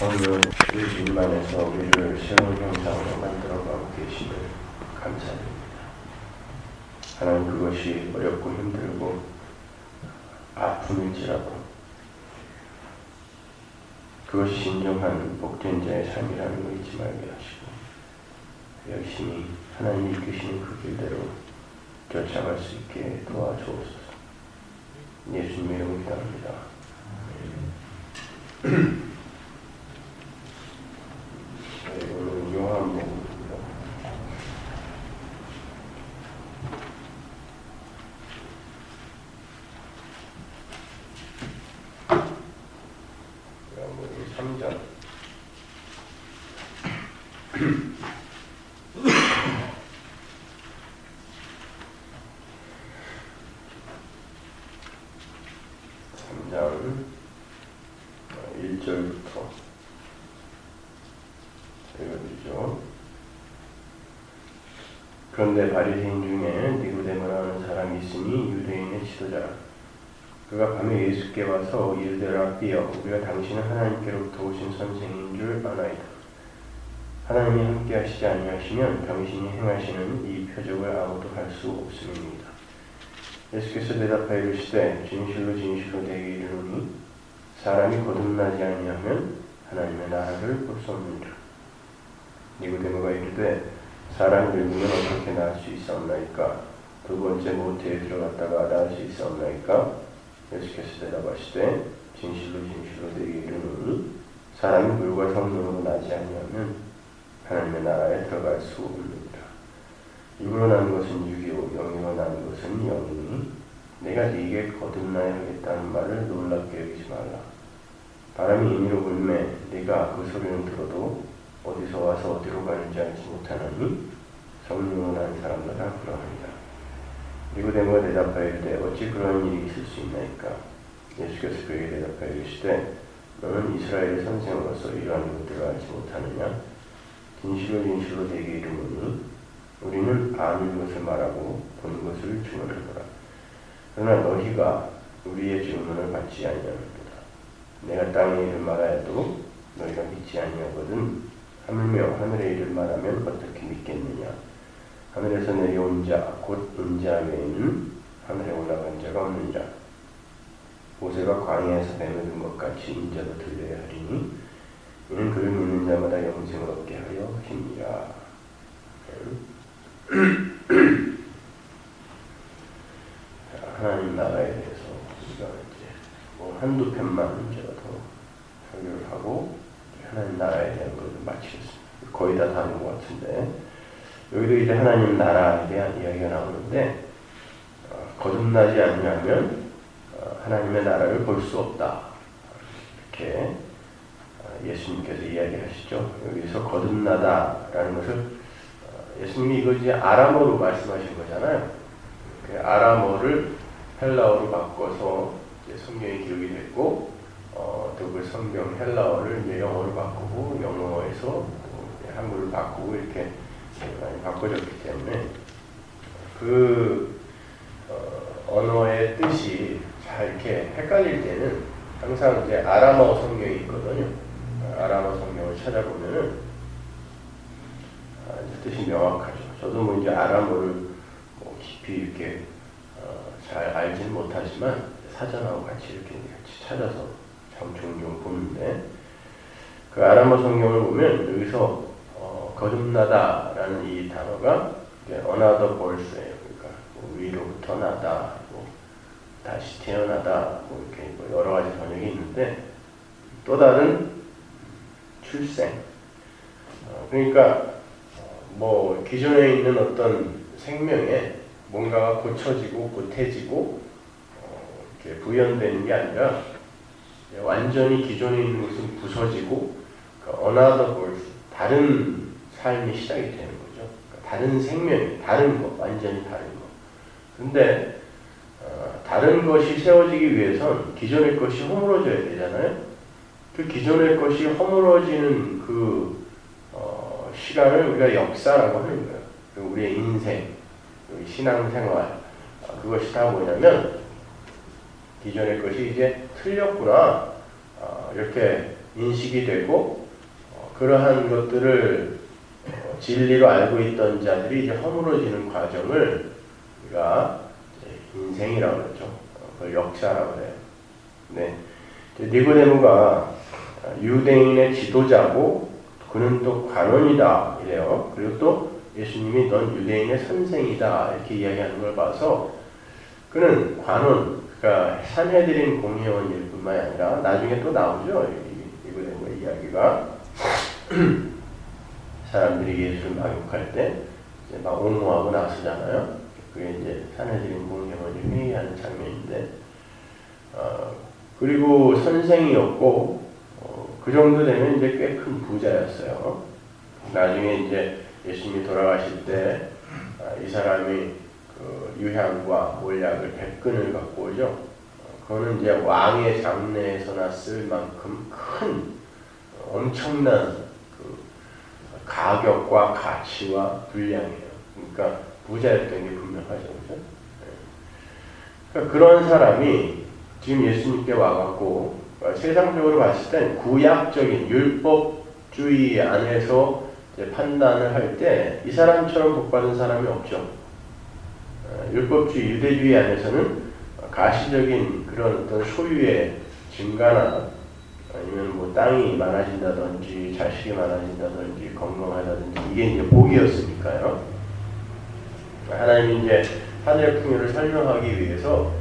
오늘 우리 주님 안에서 우리를 새로운 형상으로 만들어가고 계심을 감사드립니다. 하나님, 그것이 어렵고 힘들고 아픔일지라도 그것이 진정한 복된 자의 삶이라는 걸 잊지 말게 하시고 열심히 하나님이 이끄시는 그 길대로 쫓아갈 수 있게 도와주옵소서. 예수님 이름으로 기도합니다. 오늘 요한복음입니다. 요한복음 3장 1절부터 읽어드리죠. 그런데 바리새인 중에 니고데모라는 사람이 있으니 유대인의 지도자라. 그가 밤에 예수께 와서 이르되 랍비여, 우리가 당신은 하나님께로부터 오신 선생인 줄 아나이다. 하나님이 함께 하시지 아니하시면 당신이 행하시는 이 표적을 아무도 할 수 없음입니다. 예수께서 대답하여 이르시되 진실로 진실로 내게 이르노니 사람이 거듭나지 아니하면 하나님의 나라를 볼 수 없느니라. 니고데모가 이르되 사람이 늙으면 어떻게 나을 수 있사옵나이까? 두 번째 모태에 들어갔다가 나을 수 있사옵나이까? 예수께서 대답하시되 진실로 진실로 내게 이르노니 사람이 물과 성령으로 나지 아니하면 하나님의 나라에 들어갈 수 없느니라. 육으로 난 것은 육이요 영으로 난 것은 영이니 내가 네게 거듭나야 하겠다는 말을 놀랍게 여기지 말라. 바람이 임의로 불매 네가 그 소리는 들어도 어디서 와서 어디로 가는지 알지 못하나니 성령으로 난 사람마다 그러하니라. 니고데모가 대답하여 이르되 어찌 그러한 일이 있을 수 있나이까? 예수께서 그에게 대답하여 이르시되 너는 이스라엘의 선생으로서 이러한 것들을 알지 못하느냐? 진실로 진실로 내게 이르노니 우리는 아는 것을 말하고 본 것을 증언하노라. 그러나 너희가 우리의 증언을 받지 아니하는도다. 내가 땅의 일을 말하여도 너희가 믿지 아니하거든 하물며 하늘의 일을 말하면 어떻게 믿겠느냐? 하늘에서 내려온 자 곧 인자 외에는 하늘에 올라간 자가 없느니라. 모세가 광야에서 뱀을 든 것 같이 인자도 들려야 하리니 이는 그를 믿는 자마다 영생을 얻게 하려 하심이라. 하나님 나라에 대해서 우리가 이제 한두 편만 제가 더 설교를 하고 하나님 나라에 대한 것을 마치겠습니다. 거의 다 다른 것 같은데 여기도 이제 하나님 나라에 대한 이야기가 나오는데 거듭나지 않으면 하나님의 나라를 볼 수 없다. 이렇게 예수님께서 이야기하시죠. 여기서 거듭나다라는 것을 예수님이 이걸 이제 아람어로 말씀하신 거잖아요. 그 아람어를 헬라어로 바꿔서 이제 성경이 기록이 됐고, 또 그 성경 헬라어를 이제 영어로 바꾸고, 영어에서 한글로 바꾸고 이렇게 많이 바꿔졌기 때문에 그 언어의 뜻이 잘 이렇게 헷갈릴 때는 항상 이제 아람어 성경이 있거든요. 아람어 성경을 찾아보면은 뜻이 명확하죠. 저도 뭐 이제 아람어를 뭐 깊이 이렇게 잘 알지는 못하지만 사전하고 같이 이렇게 같이 찾아서 참 종종 보는데 그 아람어 성경을 보면 여기서 거듭나다라는 이 단어가 another birth예요. 그러니까 뭐 위로부터 나다, 뭐 다시 태어나다, 뭐 이렇게 뭐 여러 가지 번역이 있는데 또 다른 출생. 그러니까 뭐 기존에 있는 어떤 생명에 뭔가가 고쳐지고 보태지고 이렇게 부연되는 게 아니라 완전히 기존에 있는 것은 부서지고 another birth, 다른 삶이 시작이 되는 거죠. 그러니까 다른 생명, 다른 것, 완전히 다른 것. 근데 다른 것이 세워지기 위해선 기존의 것이 허물어져야 되잖아요. 그 기존의 것이 허물어지는 그 시간을 우리가 역사라고 하는 거예요. 우리의 인생, 우리 신앙생활, 그것이 다 뭐냐면 기존의 것이 이제 틀렸구나, 이렇게 인식이 되고 그러한 것들을 진리로 알고 있던 자들이 이제 허물어지는 과정을 우리가 인생이라고 그러죠. 그걸 역사라고 해요. 네. 니고데모가 유대인의 지도자고 그는 또 관원이다 이래요. 그리고 또 예수님이 넌 유대인의 선생이다 이렇게 이야기하는 걸 봐서 그는 관원, 그러니까 산헤드린 공회원일 뿐만 아니라 나중에 또 나오죠. 니고데모의 이야기가 사람들이 예수를 막 욕할 때 이제 막 옹호하고 나서잖아요. 그게 이제 산헤드린 공회원이 회의하는 장면인데 그리고 선생이었고 그 정도 되면 이제 꽤 큰 부자였어요. 나중에 이제 예수님이 돌아가실 때 이 사람이 그 유향과 몰약을 100근을 갖고 오죠. 그거는 이제 왕의 장례에서나 쓸 만큼 큰 엄청난 그 가격과 가치와 분량이에요. 그러니까 부자였던 게 분명하죠, 그죠? 그러니까 그런 사람이 지금 예수님께 와갖고 세상적으로 봤을 땐 구약적인 율법주의 안에서 이제 판단을 할 때 이 사람처럼 복받은 사람이 없죠. 율법주의, 유대주의 안에서는 가시적인 그런 어떤 소유의 증가나 아니면 뭐 땅이 많아진다든지 자식이 많아진다든지 건강하다든지 이게 이제 복이었으니까요. 하나님이 이제 하늘의 풍요를 설명하기 위해서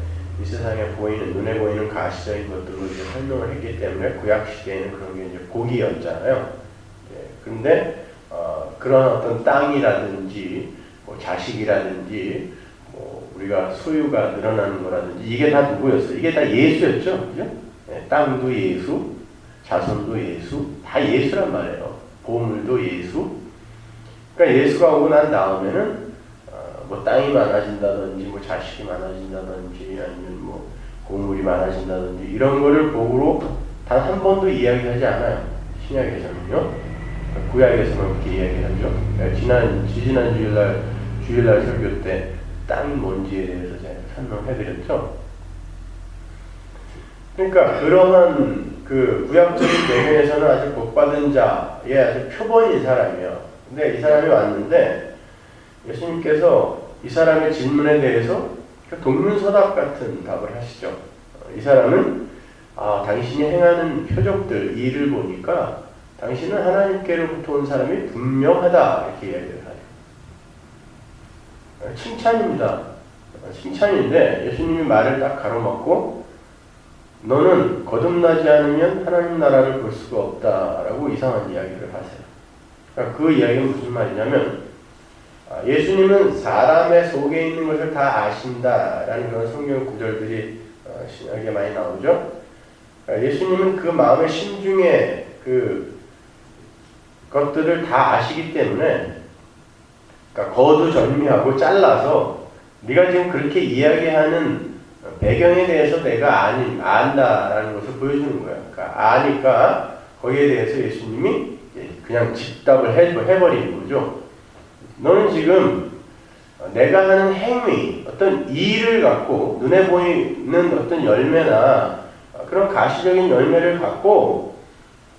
이 세상에 보이는 눈에 보이는 가시적인 것들로 이제 설명을 했기 때문에 구약 시대에는 그런 게 이제 복이었잖아요. 그런데 그런 어떤 땅이라든지 뭐 자식이라든지 뭐 우리가 소유가 늘어나는 거라든지 이게 다 누구였어요? 이게 다 예수였죠, 그죠? 땅도 예수, 자손도 예수, 다 예수란 말이에요. 보물도 예수. 그러니까 예수가 오고 난 다음에는 뭐 땅이 많아진다든지 뭐 자식이 많아진다든지 아니면 뭐 보물이 많아진다든지 이런 거를 복으로 단 한 번도 이야기하지 않아요. 신약에서는요. 구약에서만 그렇게 이야기하죠. 지난 주일날 설교 때 땅이 뭔지에 대해서 제가 설명해드렸죠. 그러니까 그러한 그 구약적인 배경에서는 아주 복받은 자의 아주 표본인 사람이에요. 근데 이 사람이 왔는데 예수님께서 이 사람의 질문에 대해서 동문서답 같은 답을 하시죠. 이 사람은 당신이 행하는 표적들, 일을 보니까 당신은 하나님께로부터 온 사람이 분명하다 이렇게 이야기를 해요. 칭찬입니다. 칭찬인데 예수님이 말을 딱 가로막고 너는 거듭나지 않으면 하나님 나라를 볼 수가 없다라고 이상한 이야기를 하세요. 그러니까 그 이야기는 무슨 말이냐면 예수님은 사람의 속에 있는 것을 다 아신다라는 그런 성경 구절들이 신약에 많이 나오죠. 예수님은 그 마음의 심중에 그 것들을 다 아시기 때문에 그러니까 거두절미하고 잘라서 네가 지금 그렇게 이야기하는 배경에 대해서 내가 안다라는 것을 보여주는 거야. 그러니까 아니까 거기에 대해서 예수님이 그냥 즉답을 해버리는 거죠. 너는 지금 내가 하는 행위, 어떤 일을 갖고 눈에 보이는 어떤 열매나 그런 가시적인 열매를 갖고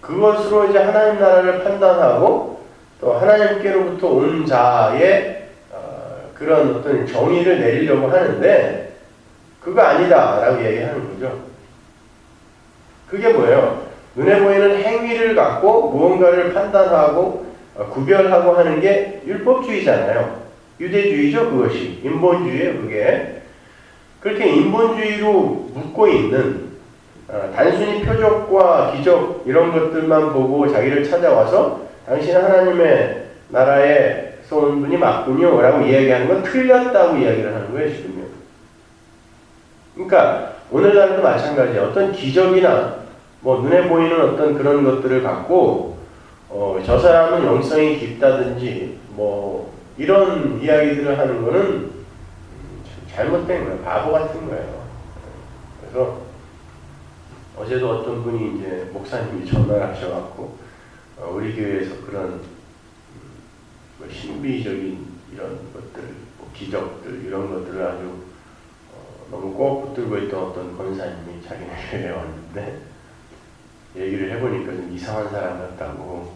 그것으로 이제 하나님 나라를 판단하고 또 하나님께로부터 온 자의 그런 어떤 정의를 내리려고 하는데 그거 아니다라고 얘기하는 거죠. 그게 뭐예요? 눈에 보이는 행위를 갖고 무언가를 판단하고 구별하고 하는 게 율법주의잖아요. 유대주의죠, 그것이. 인본주의예요, 그게. 그렇게 인본주의로 묶고 있는 단순히 표적과 기적 이런 것들만 보고 자기를 찾아와서 당신은 하나님의 나라에서 온 분이 맞군요 라고 이야기하는 건 틀렸다고 이야기를 하는 거예요, 지금요. 그러니까 오늘날도 마찬가지예요. 어떤 기적이나 뭐 눈에 보이는 어떤 그런 것들을 갖고 저 사람은 영성이 깊다든지 뭐 이런 이야기들을 하는 거는 잘못된 거예요. 바보 같은 거예요. 그래서 어제도 어떤 분이 이제 목사님이 전화를 하셔갖고 우리 교회에서 그런 신비적인 이런 것들, 뭐 기적들 이런 것들을 아주 너무 꼭 붙들고 있던 어떤 권사님이 자기네 교회에 왔는데 얘기를 해보니까 좀 이상한 사람 같다고,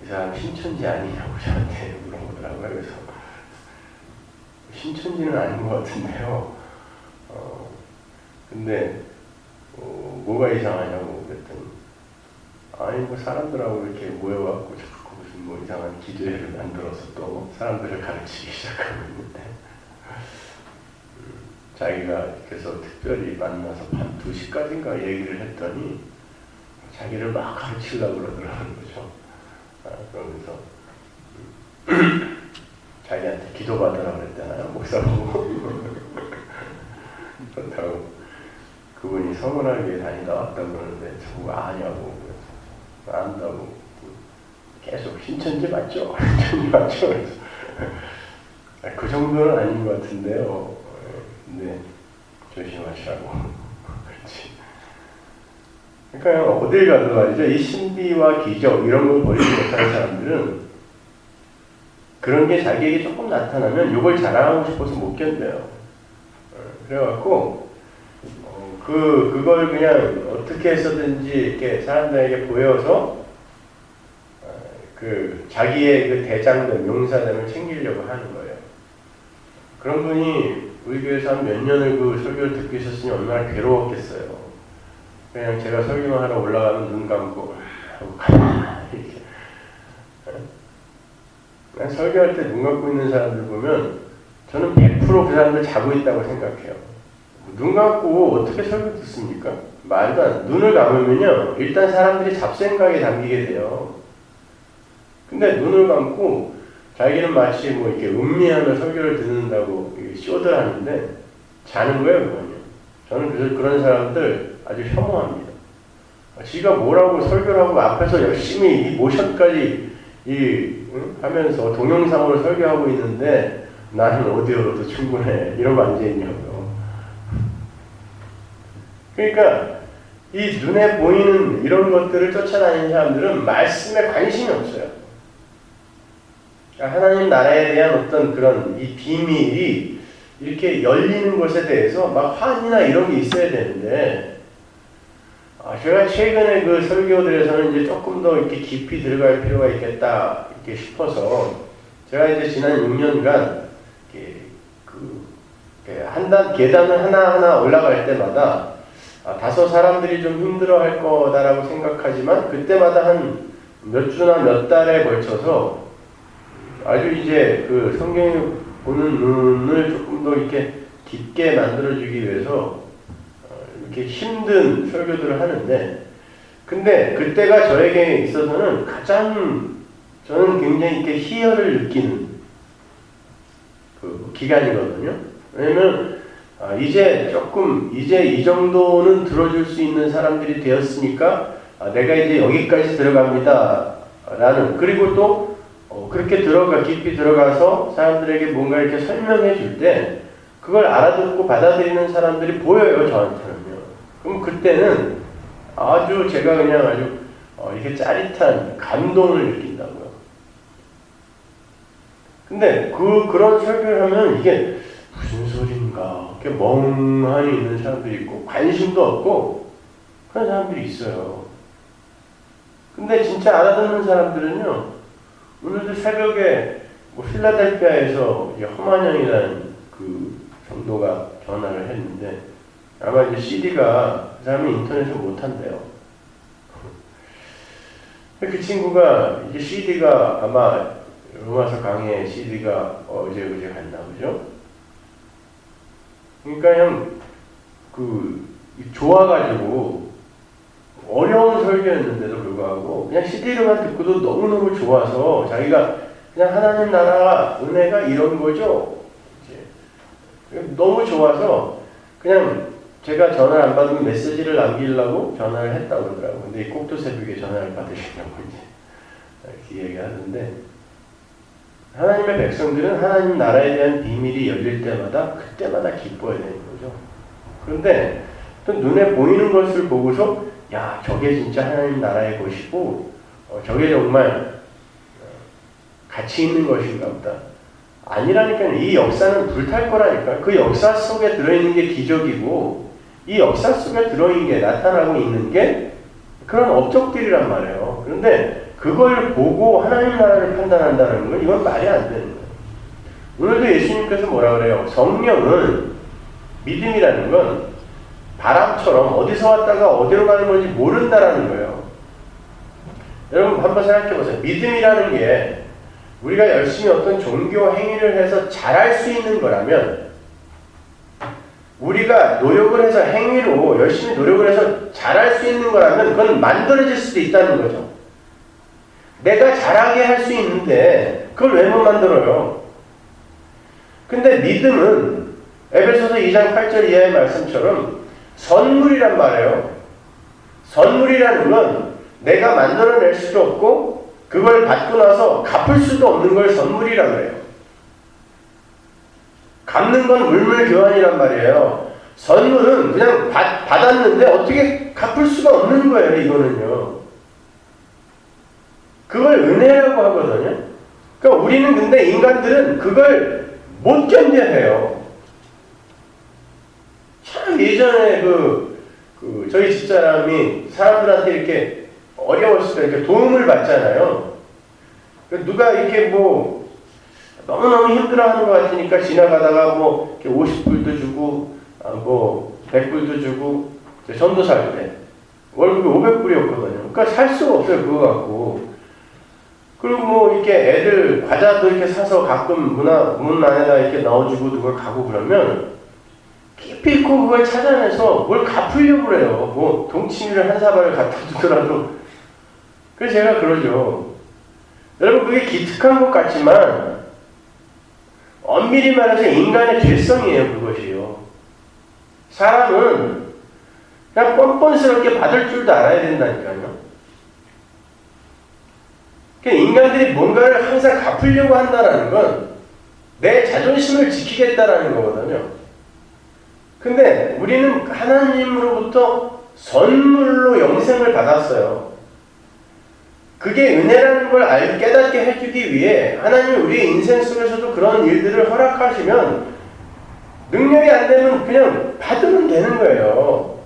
이 사람 신천지 아니냐고 저한테 물어보더라고요. 그래서 신천지는 아닌 것 같은데요. 근데 뭐가 이상하냐고 그랬더니, 아니 뭐 사람들하고 이렇게 모여갖고 자꾸 무슨 뭐 이상한 기도회를 만들어서 또 사람들을 가르치기 시작하고 있는데, 자기가 그래서 특별히 만나서 밤 2시까지인가 얘기를 했더니 자기를 막 가르치려고 그러더라는 거죠. 그러면서 자기한테 기도받으라고 그랬잖아요, 목사하고. 그렇다고 그분이 서문하게 다니다 왔다고 그러는데 저보고 아냐고, 그래서 안다고. 계속 신천지 맞죠? 신천지 맞죠? 그래서 그 정도는 아닌 것 같은데요. 네, 조심하시라고. 그렇지. 그러니까 어딜 가도 말이죠, 이 신비와 기적 이런 걸 버리지 못하는 사람들은 그런 게 자기에게 조금 나타나면 이걸 자랑하고 싶어서 못 견뎌요. 그래갖고 그걸 그냥 어떻게 해서든지 이렇게 사람들에게 보여서 그 자기의 그 대장됨, 용사됨을 챙기려고 하는 거예요. 그런 분이 우리 교회에서 한 몇 년을 그 설교를 듣고 있었으니 얼마나 괴로웠겠어요. 그냥 제가 설교만 하러 올라가면 눈 감고 하고 이렇게. 그냥 설교할 때 눈 감고 있는 사람들 보면 저는 100% 그 사람들 자고 있다고 생각해요. 눈 감고 어떻게 설교 듣습니까? 말도 안, 눈을 감으면요, 일단 사람들이 잡생각에 담기게 돼요. 근데 눈을 감고 자기는 마치 뭐 이렇게 음미하며 설교를 듣는다고 쇼를 하는데 자는 거예요, 그거는요. 저는 그래서 그런 사람들 아주 혐오합니다. 지가 뭐라고 설교를 하고 앞에서 열심히 이 모션까지 하면서 동영상으로 설교하고 있는데 나는 오디오로도 충분해. 이러고 앉아있냐고요. 그러니까 이 눈에 보이는 이런 것들을 쫓아다니는 사람들은 말씀에 관심이 없어요. 하나님 나라에 대한 어떤 그런 이 비밀이 이렇게 열리는 것에 대해서 막 환희나 이런 게 있어야 되는데, 제가 최근에 그 설교들에서는 이제 조금 더 이렇게 깊이 들어갈 필요가 있겠다 이렇게 싶어서, 제가 이제 지난 6년간 계단을 하나하나 올라갈 때마다 다소 사람들이 좀 힘들어할 거다라고 생각하지만, 그때마다 한 몇 주나 몇 달에 걸쳐서 아주 이제 그 성경에 보는 눈을 조금 더 이렇게 깊게 만들어주기 위해서 이렇게 힘든 설교들을 하는데, 근데 그때가 저에게 있어서는 가장 저는 굉장히 이렇게 희열을 느끼는 그 기간이거든요. 왜냐면 이제 이 정도는 들어줄 수 있는 사람들이 되었으니까 내가 이제 여기까지 들어갑니다. 라는, 그리고 또 그렇게 깊이 들어가서 사람들에게 뭔가 이렇게 설명해 줄 때 그걸 알아듣고 받아들이는 사람들이 보여요, 저한테는요. 그럼 그때는 아주 제가 그냥 아주 이렇게 짜릿한 감동을 느낀다고요. 근데 그런 설교를 하면 이게 무슨 소린가 이렇게 멍하니 있는 사람들이 있고 관심도 없고 그런 사람들이 있어요. 근데 진짜 알아듣는 사람들은요, 오늘도 새벽에 필라델피아에서 허만영이라는 그 성도가 전화를 했는데, 아마 이제 CD가 그 사람이 인터넷을 못 한대요. 그 친구가 이제 CD가 아마 로마서 강의 CD가 어제 갔나 보죠. 그러니까 그냥 좋아가지고 어려운 설교였는데도 불구하고 그냥 CD로만 듣고도 너무너무 좋아서 자기가 그냥 하나님 나라 은혜가 이런 거죠. 이제 너무 좋아서 그냥 제가 전화를 안 받으면 메시지를 남기려고 전화를 했다고 그러더라고요. 근데 이 꼭두 새벽에 전화를 받으시냐고 이제 이렇게 얘기하는데, 하나님의 백성들은 하나님 나라에 대한 비밀이 열릴 때마다 그때마다 기뻐해야 되는 거죠. 그런데 또 눈에 보이는 것을 보고서 야, 저게 진짜 하나님 나라의 것이고 저게 정말 가치 있는 것인가 보다. 아니라니까요. 이 역사는 불탈 거라니까요. 그 역사 속에 들어있는 게 기적이고, 이 역사 속에 들어있는 게, 나타나고 있는 게 그런 업적들이란 말이에요. 그런데 그걸 보고 하나님 나라를 판단한다는 건 이건 말이 안 되는 거예요. 오늘도 예수님께서 뭐라 그래요? 성령은, 믿음이라는 건 바람처럼 어디서 왔다가 어디로 가는 건지 모른다라는 거예요. 여러분 한번 생각해 보세요. 믿음이라는 게 우리가 열심히 어떤 종교 행위를 해서 잘할 수 있는 거라면, 우리가 노력을 해서 행위로 열심히 노력을 해서 잘할 수 있는 거라면 그건 만들어질 수도 있다는 거죠. 내가 잘하게 할 수 있는데 그걸 왜 못 만들어요? 근데 믿음은 에베소서 2장 8절 이하의 말씀처럼 선물이란 말이에요. 선물이라는 건 내가 만들어낼 수도 없고 그걸 받고 나서 갚을 수도 없는 걸 선물이라고 해요. 갚는 건 물물교환이란 말이에요. 선물은 그냥 받았는데 어떻게 갚을 수가 없는 거예요. 이거는요. 그걸 은혜라고 하거든요. 그러니까 우리는, 근데 인간들은 그걸 못 견뎌해요. 참 예전에 저희 집사람이 사람들한테 이렇게 어려웠을 때 이렇게 도움을 받잖아요. 누가 이렇게 뭐 너무너무 힘들어하는 것 같으니까 지나가다가 뭐 이렇게 50불도 주고 뭐 100불도 주고, 전도살 때 월급이 500불이었거든요. 그러니까 살 수가 없어요, 그거 갖고. 그리고 뭐 이렇게 애들 과자도 이렇게 사서 가끔 문 안에다 이렇게 넣어주고 누가 가고 그러면 깊이 있고 그걸 찾아내서 뭘 갚으려고 그래요. 뭐 동치미를 한 사발을 갖다 주더라도. 그래서 제가 그러죠. 여러분, 그게 기특한 것 같지만 엄밀히 말해서 인간의 죄성이에요, 그것이요. 사람은 그냥 뻔뻔스럽게 받을 줄도 알아야 된다니까요. 그러니까 인간들이 뭔가를 항상 갚으려고 한다는 건 내 자존심을 지키겠다라는 거거든요. 근데 우리는 하나님으로부터 선물로 영생을 받았어요. 그게 은혜라는 걸 깨닫게 해주기 위해 하나님이 우리의 인생 속에서도 그런 일들을 허락하시면 능력이 안 되면 그냥 받으면 되는 거예요.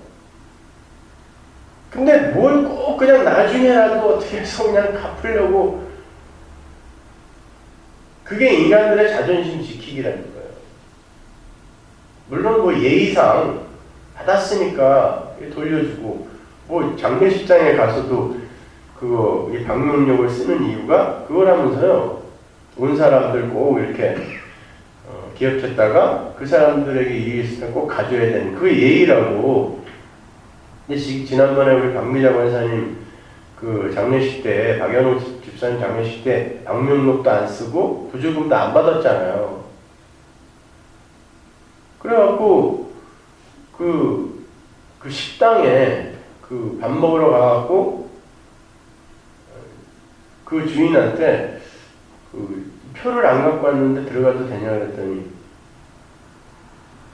근데 뭘 꼭 그냥 나중에라도 어떻게 해서 그냥 갚으려고, 그게 인간들의 자존심 지키기라는 거예요. 물론 뭐 예의상 받았으니까 돌려주고, 뭐 장례식장에 가서도 이 방명록을 쓰는 이유가 그거라면서요. 온 사람들 꼭 이렇게 기억했다가 그 사람들에게 일이 있으면 꼭 가져야 되는 그 예의라고. 근데 지난번에 우리 박미자 권사님 그 장례식 때, 박연호 집사님 장례식 때 방명록도 안 쓰고 부조금도 안 받았잖아요. 그래갖고 그 식당에 밥 먹으러 가갖고 그 주인한테 표를 안 갖고 왔는데 들어가도 되냐 그랬더니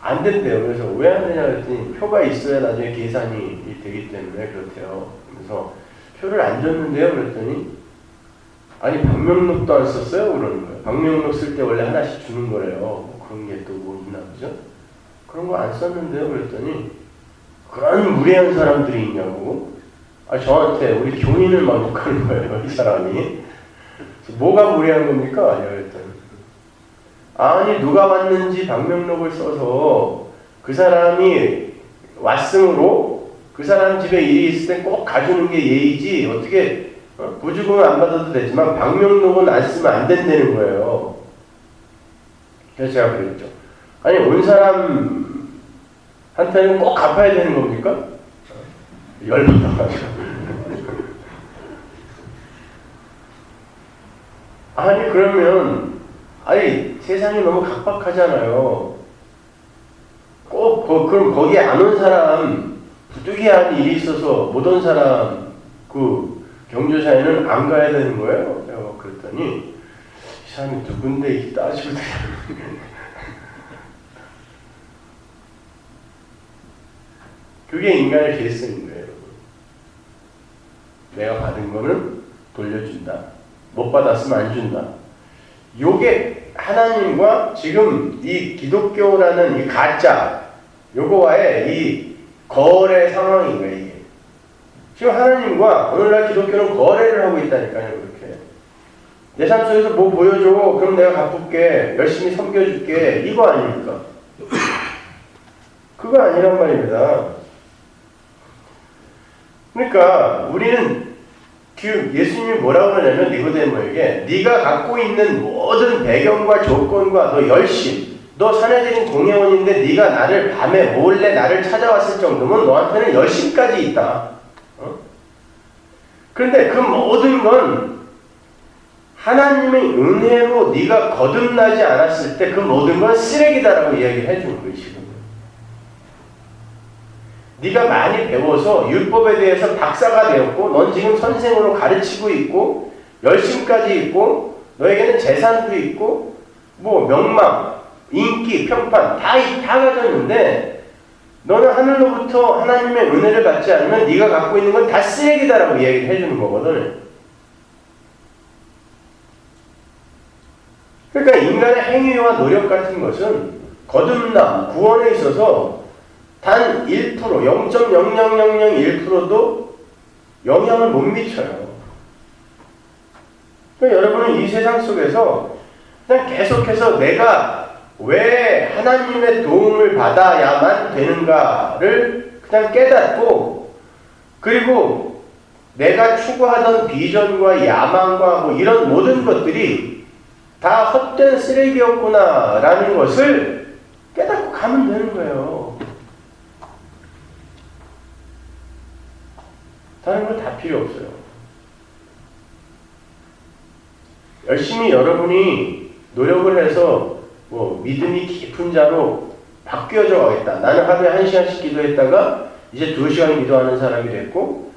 안 된대요. 그래서 왜 안 되냐 그랬더니 표가 있어야 나중에 계산이 되기 때문에 그렇대요. 그래서 표를 안 줬는데요 그랬더니 아니 방명록도 안 썼어요 그러는 거예요. 방명록 쓸 때 원래 하나씩 주는 거래요. 뭐 그런 게 또 뭐 있나 보죠. 그런 거 안 썼는데요 그랬더니 그런 무례한 사람들이 있냐고. 저한테 우리 교인을 막 욕하는 거예요, 이 사람이. 뭐가 무례한 겁니까? 아니요, 그랬더니. 아니, 누가 왔는지 방명록을 써서 그 사람이 왔으므로 그 사람 집에 일이 있을 때 꼭 가주는 게 예의지, 어떻게, 부주금은 안 받아도 되지만 방명록은 안 쓰면 안 된다는 거예요. 그래서 제가 그랬죠. 아니, 온 사람한테는 꼭 갚아야 되는 겁니까? 열받아가지고. 아니, 그러면, 세상이 너무 각박하잖아요. 그럼 거기에 안 온 사람, 부득이한 일이 있어서 못 온 사람, 경조사에는 안 가야 되는 거예요? 제가 그랬더니, 이 사람이 누군데 이렇게 따지고 그게 인간의 죄성인 거예요. 내가 받은 거는 돌려준다. 못 받았으면 안 준다. 요게 하나님과 지금 이 기독교라는 이 가짜, 요거와의 이 거래 상황인 거예요, 이게. 지금 하나님과 오늘날 기독교는 거래를 하고 있다니까요. 그렇게 내 삶 속에서 뭐 보여줘, 그럼 내가 갚을게, 열심히 섬겨줄게, 이거 아닙니까? 그거 아니란 말입니다. 그러니까 우리는 예수님이 뭐라고 하냐면 니고데모에게 네가 갖고 있는 모든 배경과 조건과 너 열심, 너 사내들인 공회원인데 네가 나를 밤에 몰래 나를 찾아왔을 정도면 너한테는 열심까지 있다. 그런데 그 모든 건 하나님의 은혜로 네가 거듭나지 않았을 때 그 모든 건 쓰레기다라고 이야기를 해주는 거예요. 지금 네가 많이 배워서 율법에 대해서 박사가 되었고 넌 지금 선생으로 가르치고 있고 열심까지 있고 너에게는 재산도 있고 뭐 명망, 인기, 평판 다 가졌는데 너는 하늘로부터 하나님의 은혜를 받지 않으면 네가 갖고 있는 건 다 쓰레기다라고 이야기를 해주는 거거든. 그러니까 인간의 행위와 노력 같은 것은 거듭남, 구원에 있어서 단 1%, 0.00001%도 영향을 못 미쳐요. 그러니까 여러분은 이 세상 속에서 그냥 계속해서 내가 왜 하나님의 도움을 받아야만 되는가를 그냥 깨닫고, 그리고 내가 추구하던 비전과 야망과 뭐 이런 모든 것들이 다 헛된 쓰레기였구나라는 것을 깨닫고 가면 되는 거예요. 다른 거 다 필요 없어요. 열심히 여러분이 노력을 해서 뭐 믿음이 깊은 자로 바뀌어져 가겠다. 나는 하루에 1시간씩 기도했다가 이제 2시간 기도하는 사람이 됐고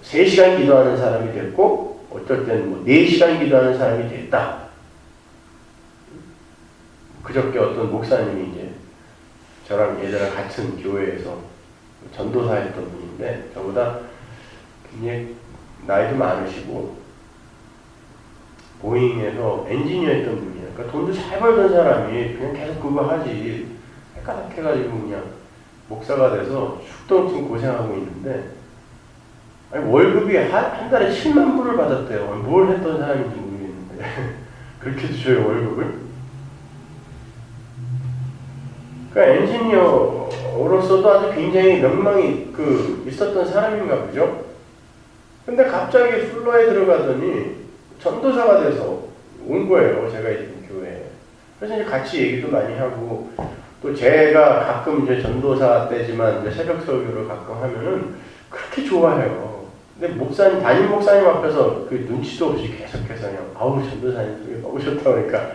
3시간 기도하는 사람이 됐고 어떨 때는 뭐 4시간 기도하는 사람이 됐다. 그저께 어떤 목사님이 이제 저랑 예전에 같은 교회에서 전도사 했던 분인데 저보다 굉장히 나이도 많으시고 보잉에서 엔지니어 했던 분이에요. 그러니까 돈도 잘 벌던 사람이 그냥 계속 그거 하지 헷갈락해가지고 그냥 목사가 돼서 죽도록 고생하고 있는데 아니 월급이 한 달에 7만 불을 받았대요. 뭘 했던 사람인지 모르겠는데 그렇게 주셔요 월급을. 그러니까 엔지니어로서도 아주 굉장히 명망이 있었던 사람인가 보죠. 근데 갑자기 플로에 들어가더니 전도사가 돼서 온 거예요. 제가 있던 교회에. 그래서 이제 같이 얘기도 많이 하고 또 제가 가끔 이제 전도사 때지만 이제 새벽 설교를 가끔 하면은 그렇게 좋아해요. 근데 담임 목사님 앞에서 그 눈치도 없이 계속해서 그냥 아우 전도사님 되게 너무셨다 그러니까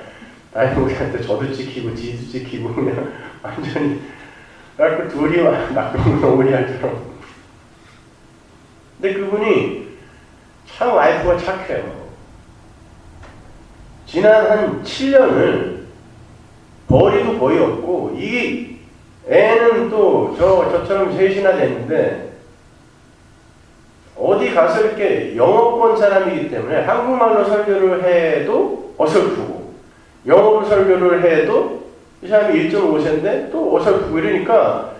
담임 목사님한테 저도 찍히고 지도 찍히고 그냥 완전히 그 둘이 낙동너구리할처럼. 근데 그분이 참 와이프가 착해요. 지난 한 7년을 벌이도 거의 없고 이 애는 또 저처럼 셋이나 됐는데 어디 가서 이렇게 영어권 사람이기 때문에 한국말로 설교를 해도 어설프고 영어로 설교를 해도 이 사람이 1.5세인데 또 어설프고 이러니까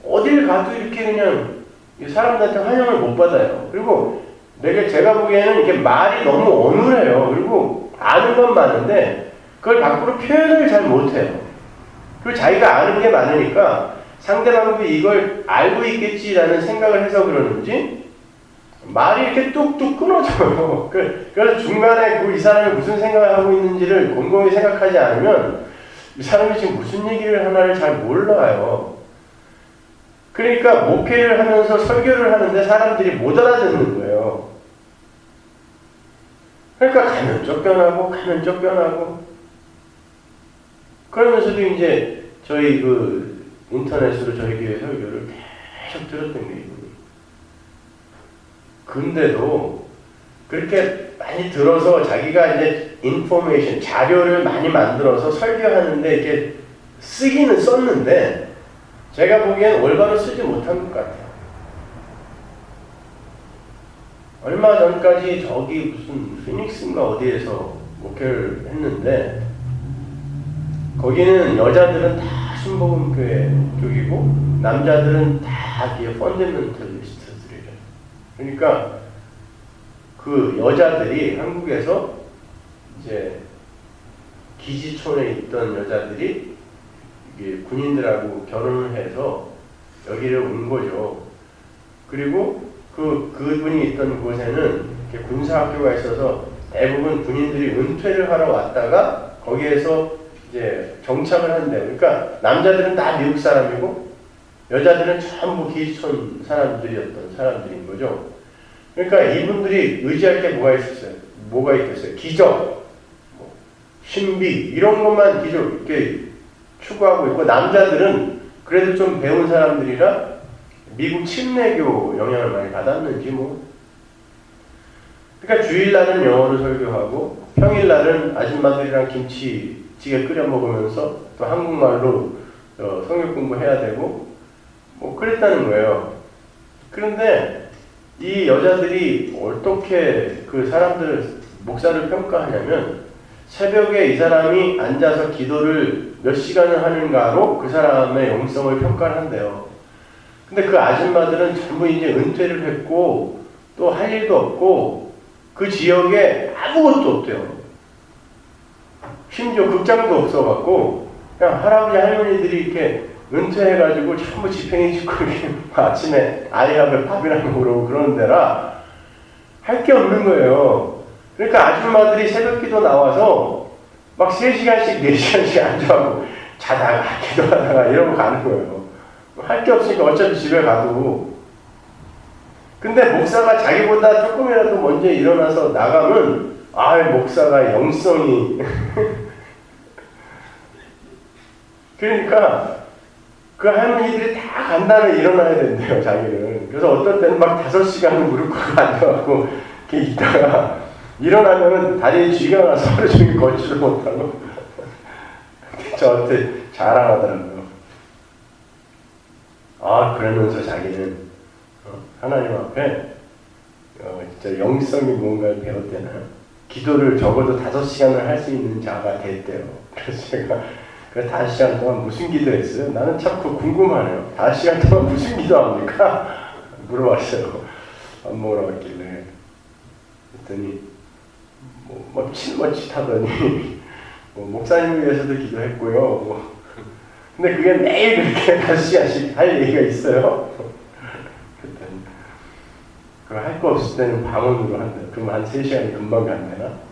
어딜 가도 이렇게 그냥 사람들한테 환영을 못 받아요. 그리고 제가 보기에는 이게 말이 너무 어눌해요. 그리고 아는 건 많은데 그걸 밖으로 표현을 잘 못해요. 그리고 자기가 아는 게 많으니까 상대방도 이걸 알고 있겠지라는 생각을 해서 그러는지 말이 이렇게 뚝뚝 끊어져요. 그래서 중간에 이 사람이 무슨 생각을 하고 있는지를 곰곰이 생각하지 않으면 이 사람이 지금 무슨 얘기를 하나를 잘 몰라요. 그러니까 목회를 하면서 설교를 하는데 사람들이 못 알아듣는 거예요. 그러니까 가면 쫓겨나고 그러면서도 이제 저희 인터넷으로 저희 교회 설교를 계속 들었던 거예요. 근데도 그렇게 많이 들어서 자기가 이제 인포메이션, 자료를 많이 만들어서 설교하는데 이렇게 쓰기는 썼는데 제가 보기엔 올바로 쓰지 못한 것 같아요. 얼마 전까지 저기 무슨 피닉스인가 어디에서 목회를 했는데 거기는 여자들은 다 순복음교회 쪽이고 남자들은 다 펀더멘털리스트들이래요. 그러니까 그 여자들이 한국에서 이제 기지촌에 있던 여자들이 이게 군인들하고 결혼을 해서 여기를 온 거죠. 그리고 그분이 있던 곳에는 이렇게 군사학교가 있어서 대부분 군인들이 은퇴를 하러 왔다가 거기에서 이제 정착을 한대요. 그러니까 남자들은 다 미국 사람이고 여자들은 전부 기지촌 사람들이었던 사람들인 거죠. 그러니까 이분들이 의지할 게 뭐가 있었어요? 뭐가 있겠어요? 기적, 신비 이런 것만 기적 이렇게 추구하고 있고 남자들은 그래도 좀 배운 사람들이라 미국 침례교 영향을 많이 받았는지 뭐. 그러니까 주일날은 영어로 설교하고 평일날은 아줌마들이랑 김치찌개 끓여 먹으면서 또 한국말로 성경 공부해야 되고 뭐 그랬다는 거예요. 그런데 이 여자들이 어떻게 그 사람들 목사를 평가하냐면 새벽에 이 사람이 앉아서 기도를 몇 시간을 하는가로 그 사람의 영성을 평가를 한대요. 근데 그 아줌마들은 전부 이제 은퇴를 했고 또 할 일도 없고 그 지역에 아무것도 없대요. 심지어 극장도 없어갖고 그냥 할아버지 할머니들이 이렇게 은퇴해가지고 전부 집행이 짓고 아침에 아이하고 밥이나 먹으러 그러는 데라 할 게 없는 거예요. 그러니까 아줌마들이 새벽 기도 나와서 막 3시간씩 4시간씩 앉아가고 자다가 기도하다가 이러고 가는 거예요. 할 게 없으니까 어차피 집에 가도. 근데 목사가 자기보다 조금이라도 먼저 일어나서 나가면 목사가 영성이 그러니까 그 할머니들이 다 간 다음에 일어나야 된대요, 자기는. 그래서 어떤 때는 막 5시간을 무릎 꿇고 앉아갖고 이렇게 있다가 일어나면은 다리에 쥐가 나서 하루 종일 걷지도 못하고 저한테 자랑하더라고요. 그러면서 자기는 하나님 앞에 진짜 영성이 뭔가를 배웠대나 기도를 적어도 5시간을 할 수 있는 자가 됐대요. 그래서 제가 그 5시간 동안 무슨 기도했어요? 나는 참 궁금하네요. 5시간 동안 무슨 기도합니까? 물어봤어요. 밥 먹으러 왔길래. 그랬더니 멋짓하더니 목사님을 위해서도 기도했고요. 근데 그게 매일 그렇게 5시간씩 할 얘기가 있어요. 그랬더니 그거 할 거 없을 때는 방언으로 한대요. 그럼 한 3시간이 금방 간대나?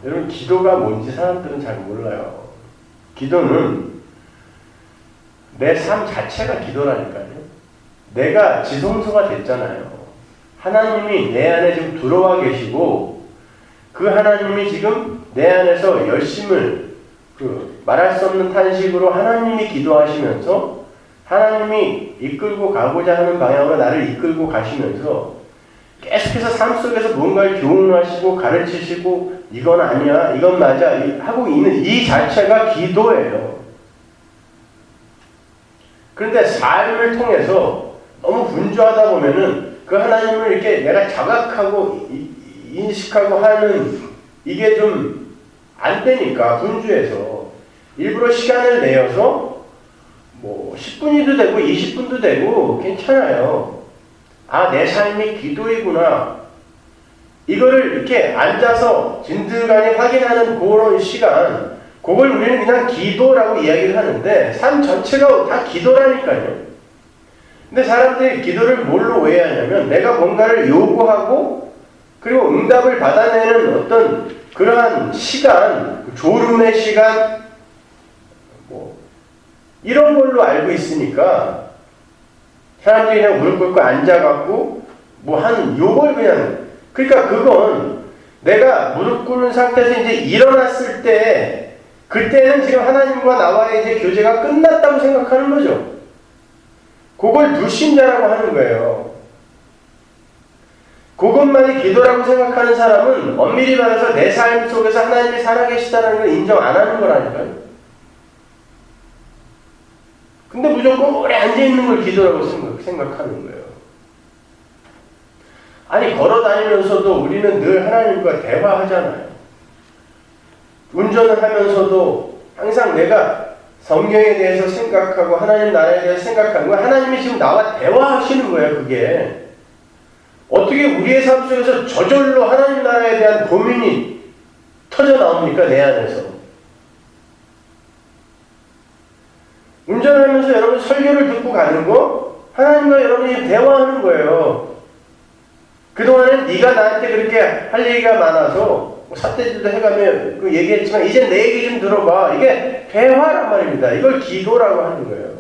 여러분 기도가 뭔지 사람들은 잘 몰라요. 기도는 내 삶 자체가 기도라니까요. 내가 지성소가 됐잖아요. 하나님이 내 안에 지금 들어와 계시고 그 하나님이 지금 내 안에서 열심을 말할 수 없는 탄식으로 하나님이 기도하시면서 하나님이 이끌고 가고자 하는 방향으로 나를 이끌고 가시면서 계속해서 삶 속에서 뭔가를 교훈하시고 가르치시고 이건 아니야, 이건 맞아 하고 있는 이 자체가 기도예요. 그런데 삶을 통해서 너무 분주하다 보면은 그 하나님을 이렇게 내가 자각하고 인식하고 하는 이게 좀 안 되니까 분주해서 일부러 시간을 내어서 10분이도 되고 20분도 되고 괜찮아요. 내 삶이 기도이구나. 이거를 이렇게 앉아서 진득하게 확인하는 그런 시간, 그걸 우리는 그냥 기도라고 이야기를 하는데 삶 전체가 다 기도라니까요. 근데 사람들이 기도를 뭘로 오해하냐면 내가 뭔가를 요구하고 그리고 응답을 받아내는 어떤 그러한 시간, 졸음의 시간 이런 걸로 알고 있으니까 사람들이 그냥 무릎 꿇고 앉아갖고 요걸 그냥 그러니까 그건 내가 무릎 꿇는 상태에서 이제 일어났을 때 그때는 지금 하나님과 나와의 이제 교제가 끝났다고 생각하는 거죠. 그걸 불신자라고 하는 거예요. 그것만이 기도라고 생각하는 사람은 엄밀히 말해서 내 삶 속에서 하나님이 살아계시다는 걸 인정 안 하는 거라니까요. 근데 무조건 오래 앉아있는 걸 기도라고 생각하는 거예요. 아니 걸어다니면서도 우리는 늘 하나님과 대화하잖아요. 운전을 하면서도 항상 내가 성경에 대해서 생각하고 하나님 나라에 대해서 생각하는 거 하나님이 지금 나와 대화하시는 거예요. 그게 어떻게 우리의 삶 속에서 저절로 하나님 나라에 대한 고민이 터져 나옵니까? 내 안에서. 운전하면서 여러분 설교를 듣고 가는 거 하나님과 여러분이 대화하는 거예요. 그동안엔 네가 나한테 그렇게 할 얘기가 많아서 삿대질도 해가며 그 얘기했지만 이제 내 얘기 좀 들어봐. 이게 대화란 말입니다. 이걸 기도라고 하는 거예요.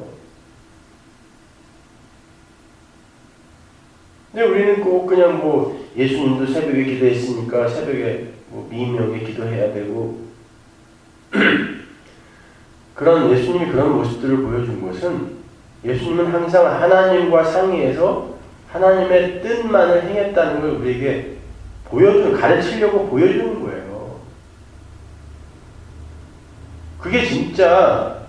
근데 우리는 꼭 그냥 뭐 예수님도 새벽에 기도했으니까 새벽에 뭐 미명에 기도해야 되고 그런 예수님이 그런 모습들을 보여준 것은 예수님은 항상 하나님과 상의해서 하나님의 뜻만을 행했다는 걸 우리에게 가르치려고 보여주는 거예요. 그게 진짜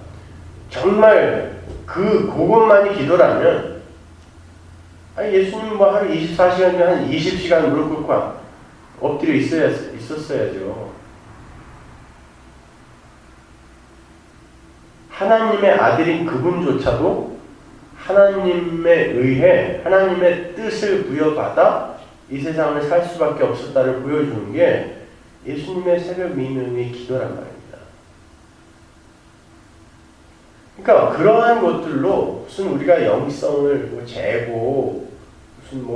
정말 그것만이 기도라면 예수님 뭐 하루 24시간 중에 한 20시간 무릎 꿇고 엎드려 있었어야죠. 하나님의 아들인 그분조차도 하나님에 의해 하나님의 뜻을 부여받아 이 세상을 살 수밖에 없었다를 보여주는 게 예수님의 새벽 미명의 기도란 말입니다. 그러니까 그러한 것들로 무슨 우리가 영성을 재고 무슨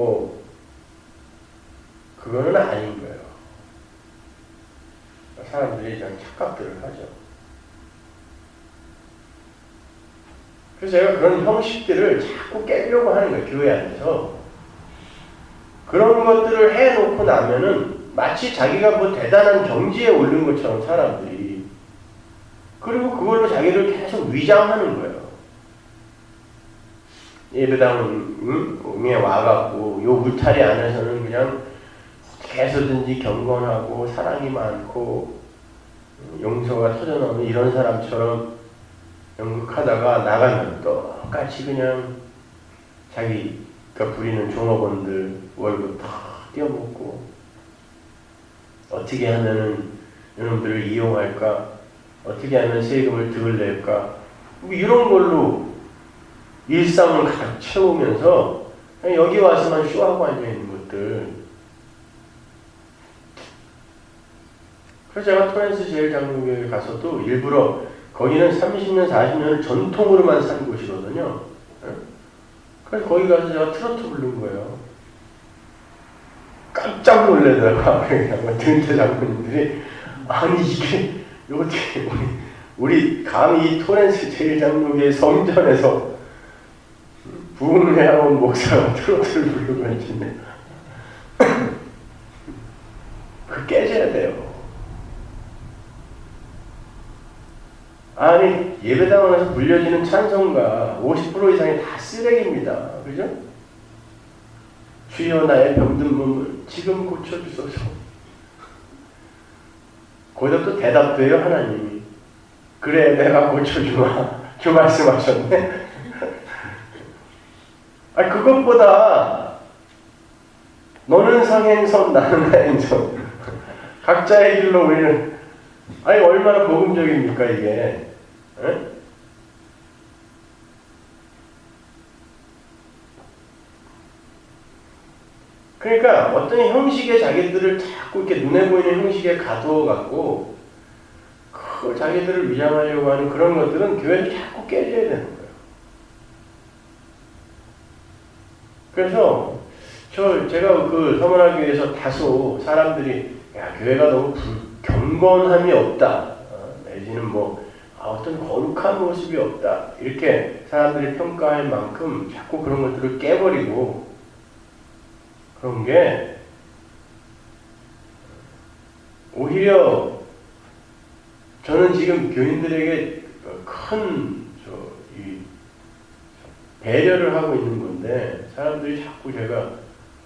그거는 아닌 거예요. 사람들이 이런 착각들을 하죠. 그래서 제가 그런 형식들을 자꾸 깨려고 하는 거예요. 교회 안에서. 그런 것들을 해놓고 나면은 마치 자기가 뭐 대단한 경지에 오른 것처럼 사람들이 그리고 그걸로 자기를 계속 위장하는 거예요. 예배당에 와갖고 요 울타리 안에서는 그냥 어떻게 해서든지 경건하고 사랑이 많고 용서가 터져나오는 이런 사람처럼 연극하다가 나가면 똑같이 그냥 자기가 부리는 종업원들 월급 다 떼어먹고 어떻게 하면은 이놈들을 이용할까? 어떻게 하면 세금을 덜 낼까? 뭐 이런 걸로 일상을 가득 채우면서 여기 와서만 쇼하고 앉아있는 것들. 그래서 제가 토렌스 제일장로교회 가서도 일부러 거기는 30년, 40년을 전통으로만 산 곳이거든요. 그래서 거기 가서 제가 트로트 부른 거예요. 깜짝 놀라더라고요. 등대 장로님들이 아니 이게 어떻게 우리 감히 이 토렌스 제일장로교회 성전에서 부흥회하온 목사가 트로트를 부르고 있는데 그 깨져야 돼요. 아니 예배당에서 불려지는 찬송가 50% 이상이 다 쓰레기입니다. 그죠? 주여 나의 병든 몸을 지금 고쳐주소서. 거기다 또 대답도 해요 하나님이. 그래 내가 고쳐주마. 그 말씀하셨네. 그것보다 너는 상행선 나는 하행선 각자의 길로 우리는 얼마나 복음적입니까 이게. 에? 그러니까 어떤 형식의 자기들을 자꾸 이렇게 눈에 보이는 형식에 가두어갖고 그 자기들을 위장하려고 하는 그런 것들은 교회를 자꾸 깨져야 되는 거예요. 그래서 제가 그 서문화교회에서 다소 사람들이 교회가 너무 경건함이 없다. 내지는 어떤 거룩한 모습이 없다. 이렇게 사람들이 평가할 만큼 자꾸 그런 것들을 깨버리고 그런 게 오히려 저는 지금 교인들에게 큰 배려를 하고 있는 건데 사람들이 자꾸 제가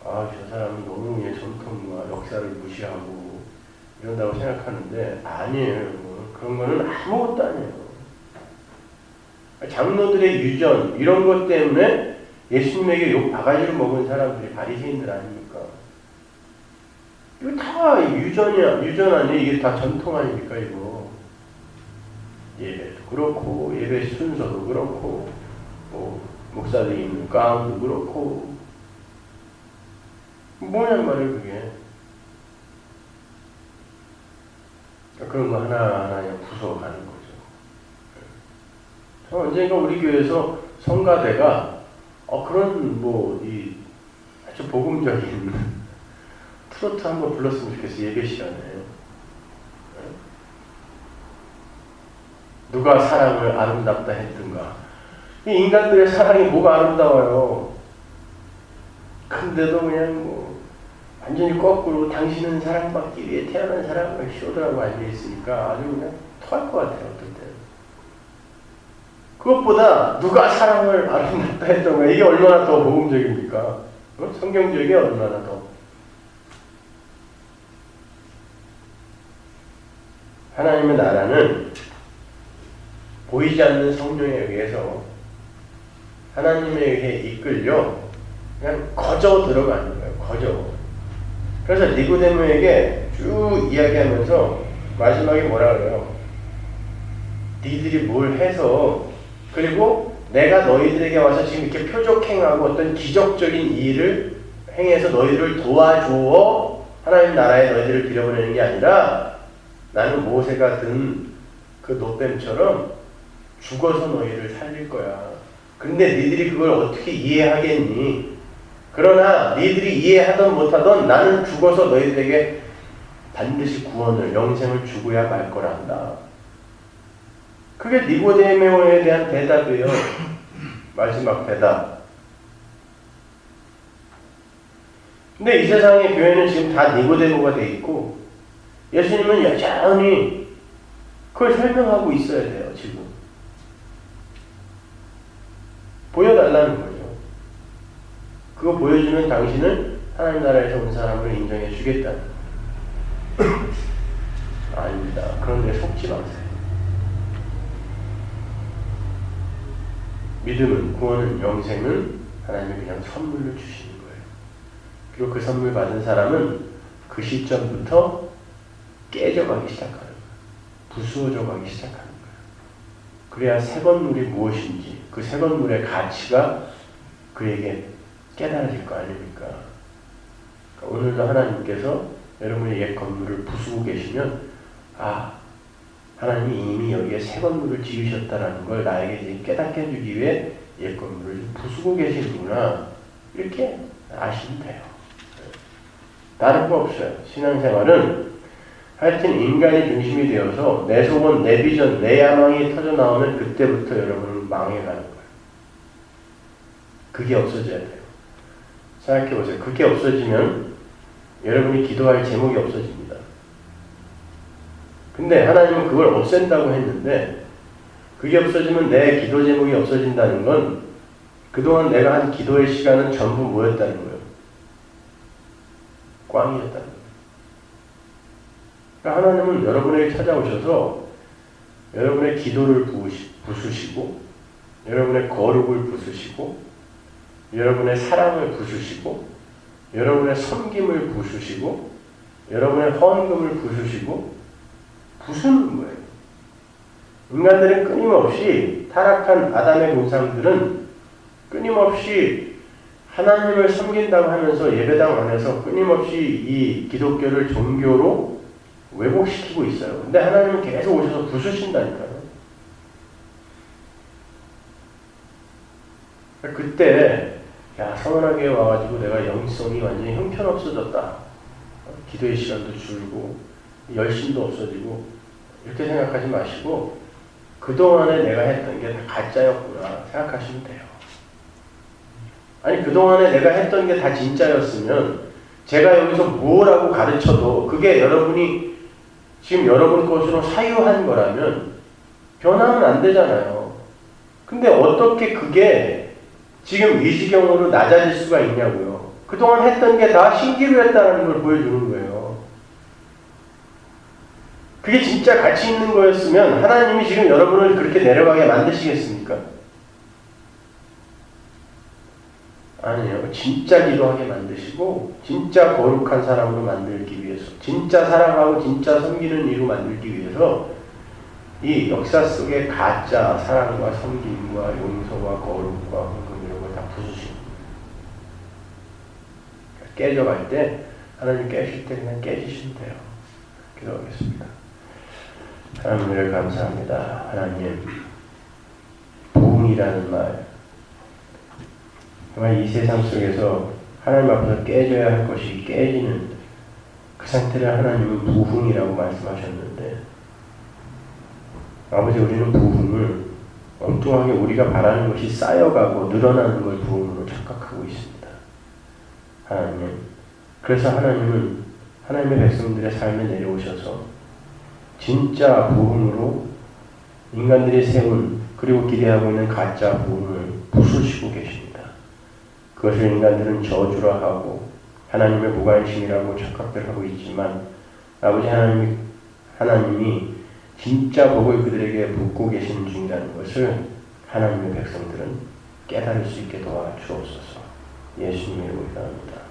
저 사람은 너무 전통과 역사를 무시하고 이런다고 생각하는데 아니에요. 그런 거는 아무것도 아니에요. 장로들의 유전 이런 것 때문에 예수님에게 욕 바가지를 먹은 사람들이 바리새인들 아닙니까? 이거 다 유전 아니에요? 이게 다 전통 아닙니까 이거? 예배도 그렇고 예배 순서도 그렇고 뭐 목사들이 입는 가운도 그렇고 뭐냔 말이에요 그게. 그런 거 하나하나 그냥 부숴가는 거죠. 언젠가 우리 교회에서 성가대가 그런 이 아주 복음적인 트로트 한번 불렀으면 좋겠어요. 예배 시간에. 누가 사랑을 아름답다 했든가. 이 인간들의 사랑이 뭐가 아름다워요. 근데도 그냥 완전히 거꾸로 당신은 사랑받기 위해 태어난 사람을 쇼드라고 앉아있으니까 아주 그냥 토할 것 같아요. 어떨 때는. 그것보다 누가 사랑을 아름답다 했던가 이게 얼마나 더 복음적입니까? 성경적이 얼마나 더. 하나님의 나라는 보이지 않는 성령에 의해서 하나님에 의해 이끌려 그냥 거저 들어가는 거예요. 거저. 그래서 니고데모에게 쭉 이야기하면서 마지막에 뭐라 그래요? 니들이 뭘 해서 그리고 내가 너희들에게 와서 지금 이렇게 표적행하고 어떤 기적적인 일을 행해서 너희를 도와주어 하나님 나라에 너희들을 들여보내는 게 아니라 나는 모세가 든 그 노뱀처럼 죽어서 너희를 살릴 거야. 근데 니들이 그걸 어떻게 이해하겠니? 그러나 니들이 이해하던 못하던 나는 죽어서 너희들에게 반드시 구원을, 영생을 주고야 말 거란다. 그게 니고데모에 대한 대답이에요. 마지막 대답. 근데 이 세상의 교회는 지금 다 니고데모가 돼 있고 예수님은 여전히 그걸 설명하고 있어야 돼요. 지금. 보여달라는 거죠. 그거 보여주면 당신은 하나님 나라에서 온 사람을 인정해 주겠다. 아닙니다. 그런데 속지 마세요. 믿음은, 구원은, 영생은 하나님이 그냥 선물로 주시는 거예요. 그리고 그 선물 받은 사람은 그 시점부터 깨져가기 시작하는 거예요. 부수어져 가기 시작하는 거예요. 그래야 새 건물이 무엇인지 그 새 건물의 가치가 그에게 깨달아질 거 아닙니까? 그러니까 오늘도 하나님께서 여러분의 옛 건물을 부수고 계시면 하나님이 이미 여기에 새 건물을 지으셨다는 걸 나에게 깨닫게 해주기 위해 옛 건물을 부수고 계시는구나 이렇게 아시면 돼요. 다른 거 없어요. 신앙생활은 하여튼 인간이 중심이 되어서 내 소원, 내 비전, 내 야망이 터져나오면 그때부터 여러분은 망해가는 거예요. 그게 없어져야 돼요. 생각해보세요. 그게 없어지면 여러분이 기도할 제목이 없어집니다. 근데 하나님은 그걸 없앤다고 했는데 그게 없어지면 내 기도 제목이 없어진다는 건 그동안 내가 한 기도의 시간은 전부 뭐였다는 거예요? 꽝이었다는 거예요. 그러니까 하나님은 여러분에게 찾아오셔서 여러분의 기도를 부수시고 여러분의 거룩을 부수시고 여러분의 사랑을 부수시고 여러분의 섬김을 부수시고 여러분의 헌금을 부수시고 부수는 거예요. 인간들은 끊임없이 타락한 아담의 동상들은 끊임없이 하나님을 섬긴다고 하면서 예배당 안에서 끊임없이 이 기독교를 종교로 왜곡시키고 있어요. 근데 하나님은 계속 오셔서 부수신다니까요. 그때 서원하게 와가지고 내가 영성이 완전히 형편없어졌다. 기도의 시간도 줄고 열심도 없어지고 이렇게 생각하지 마시고 그동안에 내가 했던 게 다 가짜였구나 생각하시면 돼요. 아니 그동안에 내가 했던 게 다 진짜였으면 제가 여기서 뭐라고 가르쳐도 그게 여러분이 지금 여러분 것으로 사유한 거라면 변하면 안 되잖아요. 근데 어떻게 그게 지금 이 지경으로 낮아질 수가 있냐고요. 그동안 했던 게 다 신기루였다는 걸 보여주는 거예요. 그게 진짜 가치 있는 거였으면 하나님이 지금 여러분을 그렇게 내려가게 만드시겠습니까? 아니에요. 진짜 기도하게 만드시고 진짜 거룩한 사람으로 만들기 위해서 진짜 사랑하고 진짜 섬기는 이로 만들기 위해서 이 역사 속에 가짜 사랑과 섬김과 용서와 거룩과 헌금 이런 걸 다 부수시는 거예요. 깨져갈 때 하나님 깨실 때 그냥 깨지시면 돼요. 기도하겠습니다. 하나님 은혜를 감사합니다. 하나님 부흥이라는 말 정말 이 세상 속에서 하나님 앞에서 깨져야 할 것이 깨지는 그 상태를 하나님은 부흥이라고 말씀하셨는데 아버지 우리는 부흥을 엉뚱하게 우리가 바라는 것이 쌓여가고 늘어나는 걸 부흥으로 착각하고 있습니다. 하나님 그래서 하나님은 하나님의 백성들의 삶에 내려오셔서 진짜 부흥으로 인간들이 세운 그리고 기대하고 있는 가짜 부흥을 부수시고 계십니다. 그것을 인간들은 저주라 하고 하나님의 무관심이라고 착각을 하고 있지만 아버지 하나님이 진짜 복을 그들에게 붓고 계시는 중이라는 것을 하나님의 백성들은 깨달을 수 있게 도와주옵소서. 예수님의 이름으로 기도합니다.